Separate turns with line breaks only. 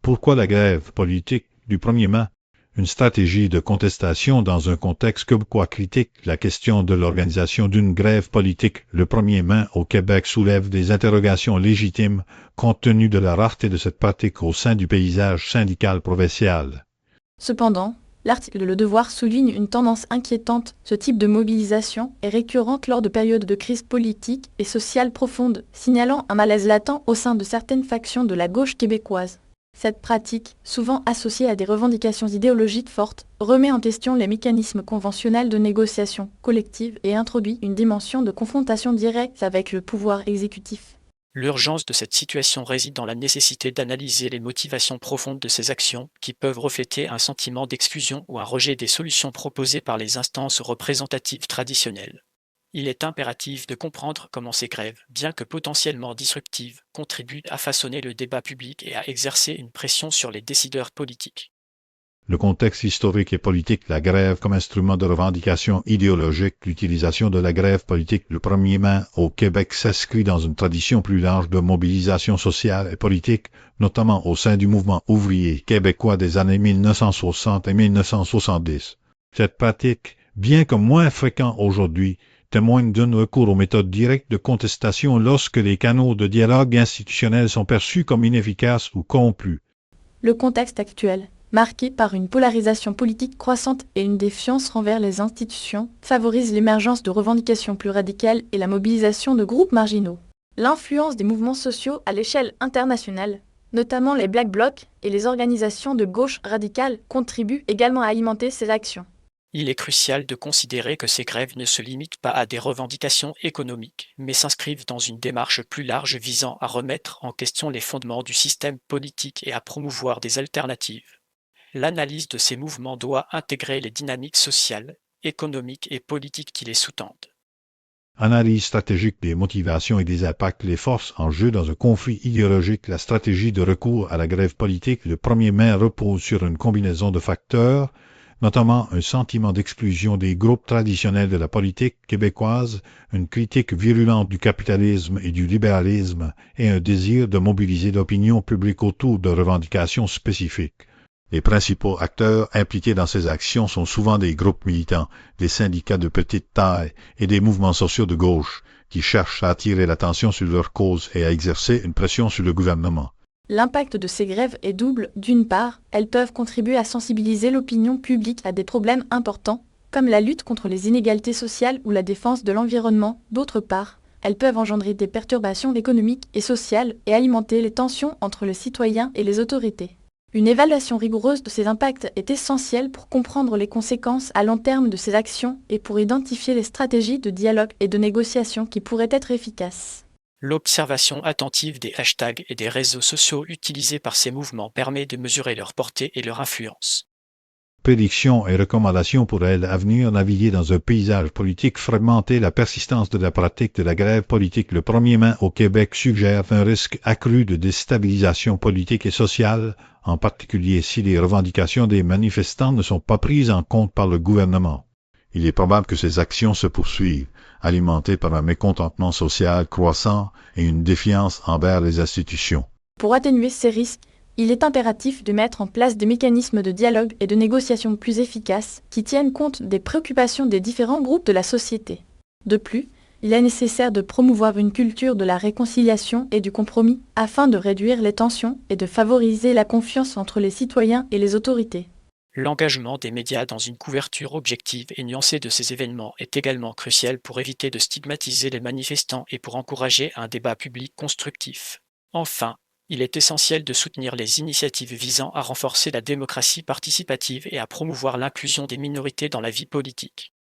Pourquoi la grève politique du 1er mai? Une stratégie de contestation dans un contexte québécois critique, la question de l'organisation d'une grève politique le 1er mai au Québec soulève des interrogations légitimes compte tenu de la rareté de cette pratique au sein du paysage syndical provincial.
Cependant, l'article Le Devoir souligne une tendance inquiétante. Ce type de mobilisation est récurrente lors de périodes de crise politique et sociale profonde, signalant un malaise latent au sein de certaines factions de la gauche québécoise. Cette pratique, souvent associée à des revendications idéologiques fortes, remet en question les mécanismes conventionnels de négociation collective et introduit une dimension de confrontation directe avec le pouvoir exécutif.
L'urgence de cette situation réside dans la nécessité d'analyser les motivations profondes de ces actions, qui peuvent refléter un sentiment d'exclusion ou un rejet des solutions proposées par les instances représentatives traditionnelles. Il est impératif de comprendre comment ces grèves, bien que potentiellement disruptives, contribuent à façonner le débat public et à exercer une pression sur les décideurs politiques.
Le contexte historique et politique, la grève comme instrument de revendication idéologique, l'utilisation de la grève politique le 1er mai au Québec s'inscrit dans une tradition plus large de mobilisation sociale et politique, notamment au sein du mouvement ouvrier québécois des années 1960 et 1970. Cette pratique, bien que moins fréquente aujourd'hui, témoigne d'un recours aux méthodes directes de contestation lorsque les canaux de dialogue institutionnel sont perçus comme inefficaces ou corrompus.
Le contexte actuel, marqué par une polarisation politique croissante et une défiance envers les institutions, favorise l'émergence de revendications plus radicales et la mobilisation de groupes marginaux. L'influence des mouvements sociaux à l'échelle internationale, notamment les Black Blocs et les organisations de gauche radicale, contribue également à alimenter ces actions.
Il est crucial de considérer que ces grèves ne se limitent pas à des revendications économiques, mais s'inscrivent dans une démarche plus large visant à remettre en question les fondements du système politique et à promouvoir des alternatives. L'analyse de ces mouvements doit intégrer les dynamiques sociales, économiques et politiques qui les sous-tendent.
Analyse stratégique des motivations et des impacts, les forces en jeu dans un conflit idéologique, la stratégie de recours à la grève politique le 1er mai repose sur une combinaison de facteurs, notamment un sentiment d'exclusion des groupes traditionnels de la politique québécoise, une critique virulente du capitalisme et du libéralisme et un désir de mobiliser l'opinion publique autour de revendications spécifiques. Les principaux acteurs impliqués dans ces actions sont souvent des groupes militants, des syndicats de petite taille et des mouvements sociaux de gauche, qui cherchent à attirer l'attention sur leur cause et à exercer une pression sur le gouvernement.
L'impact de ces grèves est double. D'une part, elles peuvent contribuer à sensibiliser l'opinion publique à des problèmes importants, comme la lutte contre les inégalités sociales ou la défense de l'environnement. D'autre part, elles peuvent engendrer des perturbations économiques et sociales et alimenter les tensions entre les citoyens et les autorités. Une évaluation rigoureuse de ces impacts est essentielle pour comprendre les conséquences à long terme de ces actions et pour identifier les stratégies de dialogue et de négociation qui pourraient être efficaces.
L'observation attentive des hashtags et des réseaux sociaux utilisés par ces mouvements permet de mesurer leur portée et leur influence.
Prédictions et recommandations pour l'avenir, naviguer dans un paysage politique fragmenté, la persistance de la pratique de la grève politique le 1er mai au Québec suggère un risque accru de déstabilisation politique et sociale, en particulier si les revendications des manifestants ne sont pas prises en compte par le gouvernement. Il est probable que ces actions se poursuivent, alimentées par un mécontentement social croissant et une défiance envers les institutions.
Pour atténuer ces risques, il est impératif de mettre en place des mécanismes de dialogue et de négociation plus efficaces qui tiennent compte des préoccupations des différents groupes de la société. De plus, il est nécessaire de promouvoir une culture de la réconciliation et du compromis afin de réduire les tensions et de favoriser la confiance entre les citoyens et les autorités.
L'engagement des médias dans une couverture objective et nuancée de ces événements est également crucial pour éviter de stigmatiser les manifestants et pour encourager un débat public constructif. Enfin, il est essentiel de soutenir les initiatives visant à renforcer la démocratie participative et à promouvoir l'inclusion des minorités dans la vie politique.